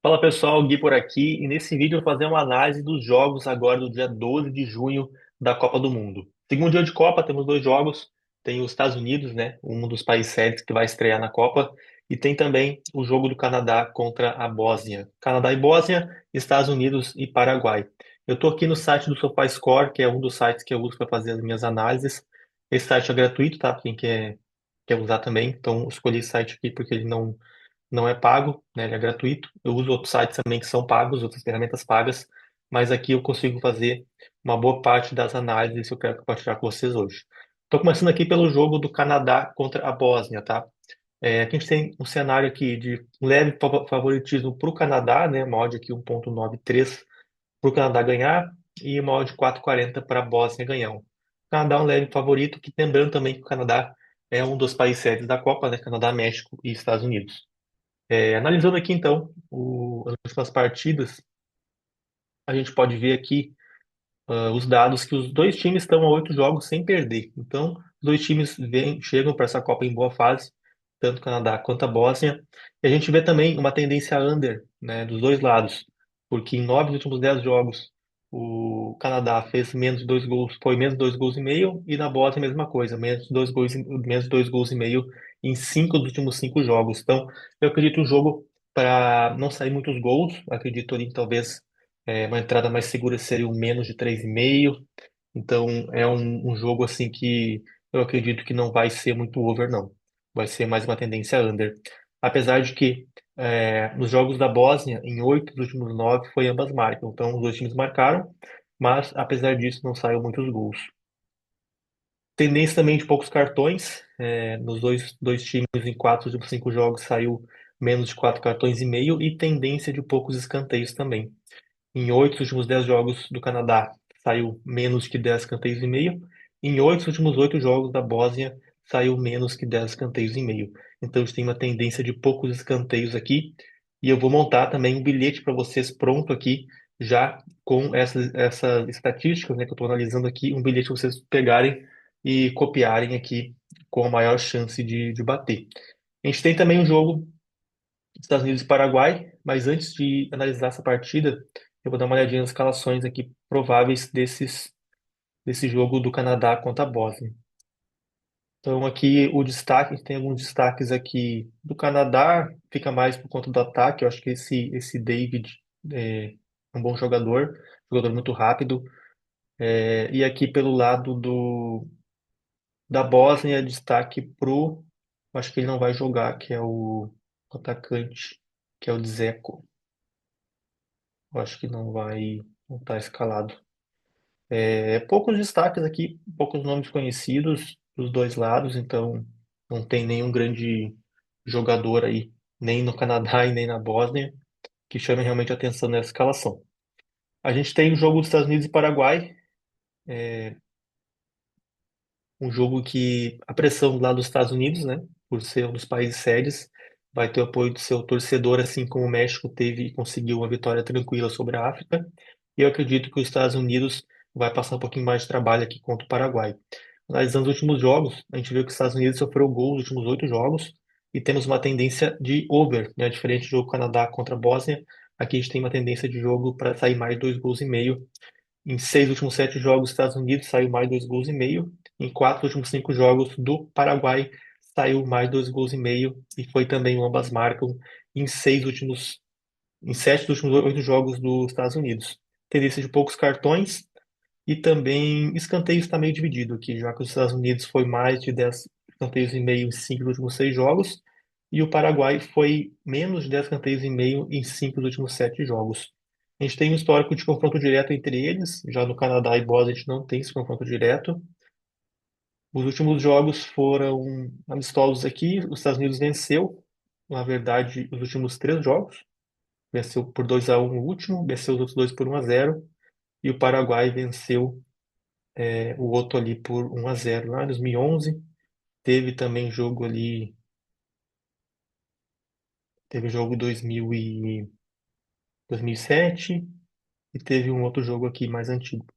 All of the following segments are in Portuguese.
Fala pessoal, Gui por aqui e nesse vídeo eu vou fazer uma análise dos jogos agora do dia 12 de junho da Copa do Mundo. Segundo dia de Copa, temos dois jogos, tem os Estados Unidos, né, um dos países sede que vai estrear na Copa, e tem também o jogo do Canadá contra a Bósnia. Canadá e Bósnia, Estados Unidos e Paraguai. Eu estou aqui no site do SofaScore, que é um dos sites que eu uso para fazer as minhas análises. Esse site é gratuito, tá? Quem quer usar também, então eu escolhi esse site aqui porque ele não é pago, né? Ele é gratuito. Eu uso outros sites também que são pagos, outras ferramentas pagas, mas aqui eu consigo fazer uma boa parte das análises que eu quero compartilhar com vocês hoje. Estou começando aqui pelo jogo do Canadá contra a Bósnia, tá? Aqui a gente tem um cenário aqui de um leve favoritismo para o Canadá, né? Uma odd aqui 1,93 para o Canadá ganhar e uma odd 4,40 para a Bósnia ganhar. O Canadá é um leve favorito, que lembrando também que o Canadá é um dos países sedes da Copa, né? Canadá, México e Estados Unidos. Analisando aqui então as últimas partidas, a gente pode ver aqui os dados que os dois times estão a 8 jogos sem perder. Então, os dois times chegam para essa Copa em boa fase, tanto o Canadá quanto a Bósnia. E a gente vê também uma tendência under, né, dos dois lados, porque em 9 dos últimos 10 jogos o Canadá fez menos de 2 gols, foi menos de 2 gols e meio, e na Bósnia a mesma coisa, menos de 2 gols e meio em 5 dos últimos 5 jogos. Então, eu acredito um jogo para não sair muitos gols, acredito ali talvez uma entrada mais segura seria o menos de 3,5. Então é um jogo assim que eu acredito que não vai ser muito over, não. Vai ser mais uma tendência under. Apesar de que nos jogos da Bósnia, em 8 dos últimos 9, foi ambas marcam. Então os dois times marcaram, mas apesar disso não saiu muitos gols. Tendência também de poucos cartões. Nos dois times, em 4 dos últimos 5 jogos, saiu menos de 4 cartões e meio, e tendência de poucos escanteios também. Em 8 dos últimos 10 jogos do Canadá, saiu menos que 10 escanteios e meio. Em 8 dos últimos 8 jogos da Bósnia, saiu menos que 10 escanteios e meio. Então, a gente tem uma tendência de poucos escanteios aqui. E eu vou montar também um bilhete para vocês pronto aqui, já com essas estatísticas, né, que eu estou analisando aqui. Um bilhete para vocês pegarem e copiarem aqui com a maior chance de bater. A gente tem também um jogo Estados Unidos e Paraguai, mas antes de analisar essa partida, eu vou dar uma olhadinha nas escalações aqui prováveis desse jogo do Canadá contra a Bósnia. Então aqui o destaque, a gente tem alguns destaques aqui do Canadá, fica mais por conta do ataque. Eu acho que esse David é um bom jogador muito rápido. E aqui pelo lado da Bósnia, destaque pro, acho que ele não vai jogar, que é o atacante, que é o Dzeko. Eu acho que não estar escalado. Poucos destaques aqui, poucos nomes conhecidos dos dois lados, então não tem nenhum grande jogador aí, nem no Canadá e nem na Bósnia, que chame realmente a atenção nessa escalação. A gente tem o jogo dos Estados Unidos e Paraguai, um jogo que a pressão lá dos Estados Unidos, né, por ser um dos países sedes, vai ter o apoio do seu torcedor, assim como o México teve e conseguiu uma vitória tranquila sobre a África. E eu acredito que os Estados Unidos vai passar um pouquinho mais de trabalho aqui contra o Paraguai. Analisando os últimos jogos, a gente viu que os Estados Unidos sofreu gol nos últimos 8 jogos e temos uma tendência de over, né? Diferente do jogo Canadá contra a Bósnia, aqui a gente tem uma tendência de jogo para sair mais 2 gols e meio. Em 6 dos últimos 7 jogos, os Estados Unidos saiu mais 2 gols e meio. Em 4 dos últimos 5 jogos do Paraguai, saiu mais 2 gols e meio. E foi também o ambas marcam em seis últimos, em 7 dos últimos 8 jogos dos Estados Unidos. Tendência de poucos cartões e também escanteios está meio dividido aqui, já que os Estados Unidos foi mais de 10 escanteios e meio em 5 dos últimos 6 jogos. E o Paraguai foi menos de 10 escanteios e meio em 5 dos últimos 7 jogos. A gente tem um histórico de confronto direto entre eles. Já no Canadá e Bósnia a gente não tem esse confronto direto. Os últimos jogos foram amistosos aqui. Os Estados Unidos venceu, na verdade, os últimos 3 jogos. Venceu por 2-1 o último, venceu os outros dois por 1-0. E o Paraguai venceu o outro ali por 1-0 lá em 2011. Teve também jogo ali, teve jogo 2007 e teve um outro jogo aqui mais antigo.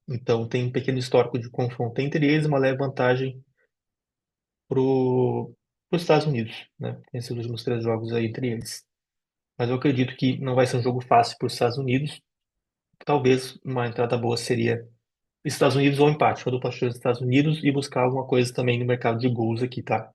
Então tem um pequeno histórico de confronto entre eles, uma leve vantagem para os Estados Unidos, né? Nesses últimos 3 jogos aí entre eles. mas eu acredito que não vai ser um jogo fácil para os Estados Unidos. Talvez uma entrada boa seria Estados Unidos ou empate, uma dupla chance dos Estados Unidos e buscar alguma coisa também no mercado de gols aqui, tá?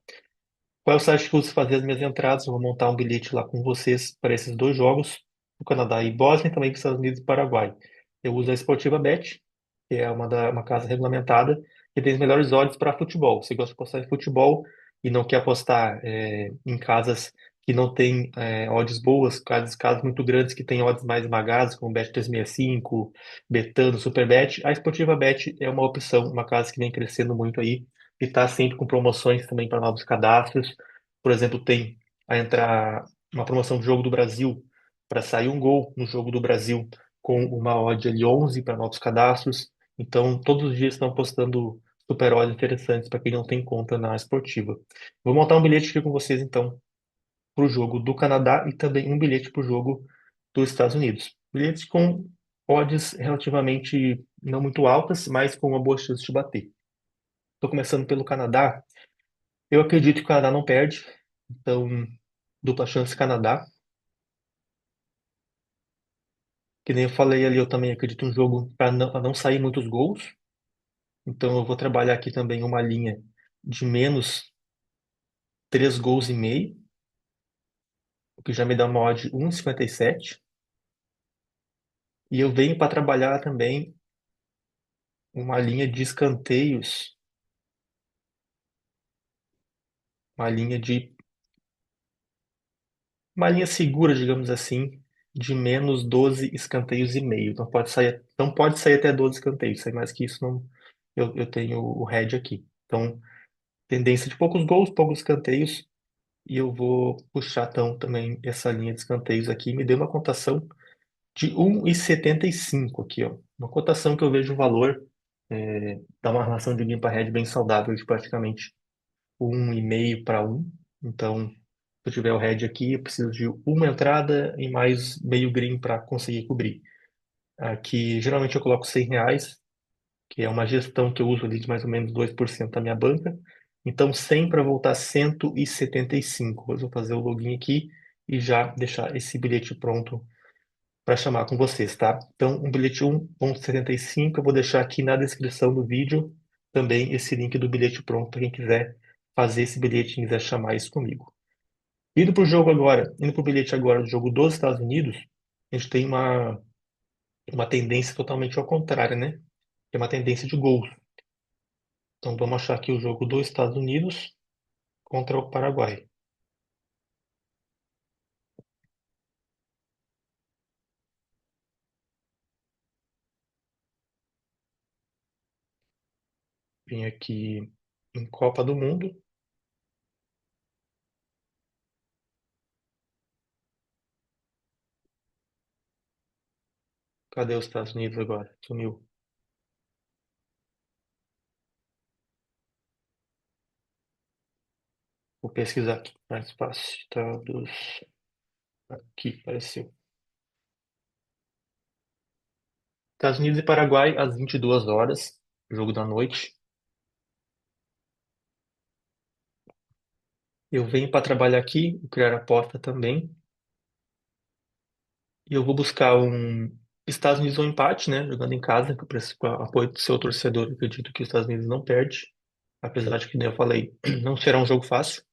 Qual é o site que eu uso fazer as minhas entradas? Eu vou montar um bilhete lá com vocês para esses dois jogos, o Canadá e Bósnia, e também para os Estados Unidos e Paraguai. Eu uso a Sportiva Bet, que é uma casa regulamentada, que tem os melhores odds para futebol. Você gosta de apostar em futebol e não quer apostar em casas que não têm odds boas, casas muito grandes que têm odds mais esmagadas, como Bet365, Betano, Superbet, a Sportiva Bet é uma opção, uma casa que vem crescendo muito aí e está sempre com promoções também para novos cadastros. Por exemplo, tem a entrar uma promoção do Jogo do Brasil para sair um gol no Jogo do Brasil com uma odd ali 11 para novos cadastros. Então, todos os dias estão postando super odds interessantes para quem não tem conta na esportiva. Vou montar um bilhete aqui com vocês, então, para o jogo do Canadá e também um bilhete para o jogo dos Estados Unidos. Bilhetes com odds relativamente não muito altas, mas com uma boa chance de bater. Estou começando pelo Canadá. Eu acredito que o Canadá não perde, então dupla chance Canadá. Que nem eu falei ali, eu também acredito um jogo para pra não sair muitos gols. Então eu vou trabalhar aqui também uma linha de menos 3,5 gols, o que já me dá uma odd 1,57. E eu venho para trabalhar também uma linha de escanteios, uma linha de uma linha segura, digamos assim, de menos 12 escanteios e meio. Não pode sair até 12 escanteios, sai mais que isso não, eu tenho o head aqui. Então, tendência de poucos gols, poucos escanteios, e eu vou puxar então também essa linha de escanteios aqui. Me deu uma cotação de 1,75 aqui, ó. Uma cotação que eu vejo o valor, dá uma relação de limpa head bem saudável, de praticamente 1,5 para 1. Então, se eu tiver o head aqui, eu preciso de uma entrada e mais meio green para conseguir cobrir. Aqui, geralmente eu coloco R$ 100, que é uma gestão que eu uso ali de mais ou menos 2% da minha banca. Então, 100 para voltar 175. Eu vou fazer o login aqui e já deixar esse bilhete pronto para chamar com vocês, tá? Então, um bilhete 1,75, eu vou deixar aqui na descrição do vídeo também esse link do bilhete pronto para quem quiser fazer esse bilhete e quiser chamar isso comigo. Indo para o bilhete agora do jogo dos Estados Unidos, a gente tem uma tendência totalmente ao contrário, né? É uma tendência de gols. Então vamos achar aqui o jogo dos Estados Unidos contra o Paraguai. Vim aqui em Copa do Mundo. Cadê os Estados Unidos agora? Sumiu. Vou pesquisar aqui mais fácil. Estados. Aqui, apareceu. Estados Unidos e Paraguai às 22 horas, jogo da noite. Eu venho para trabalhar aqui, vou criar aposta também. E eu vou buscar um Estados Unidos ou empate, né? Jogando em casa, que eu preciso com o apoio do seu torcedor. Eu acredito que os Estados Unidos não perde. Apesar de que, nem eu falei, não será um jogo fácil.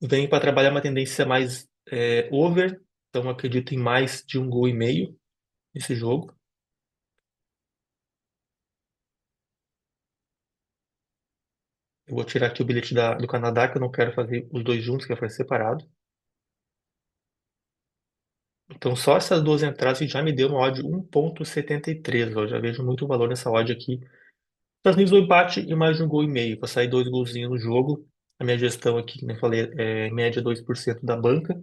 Venho para trabalhar uma tendência mais over, então eu acredito em mais de 1,5 gols nesse jogo. Eu vou tirar aqui o bilhete do Canadá, que eu não quero fazer os dois juntos, quero fazer separado. Então, só essas duas entradas já me deu uma odd 1,73. Eu já vejo muito valor nessa odd aqui. Estados Unidos, um empate e mais de 1,5 gols. Vai sair dois golzinhos no jogo. A minha gestão aqui, como eu falei, é em média 2% da banca.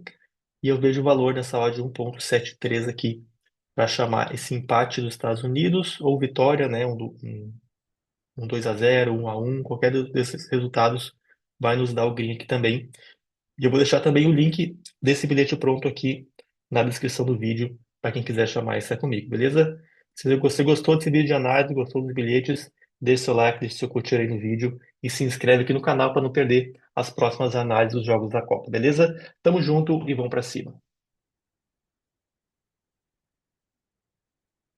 E eu vejo valor nessa odd 1,73 aqui para chamar esse empate dos Estados Unidos ou vitória, né? Um 2-0, 1-1, qualquer desses resultados vai nos dar o green aqui também. E eu vou deixar também o link desse bilhete pronto aqui na descrição do vídeo para quem quiser chamar isso é comigo, beleza? Se você gostou desse vídeo de análise, gostou dos bilhetes, deixe seu like, deixe seu curtir aí no vídeo e se inscreve aqui no canal para não perder as próximas análises dos jogos da Copa, beleza? Tamo junto e vamos para cima.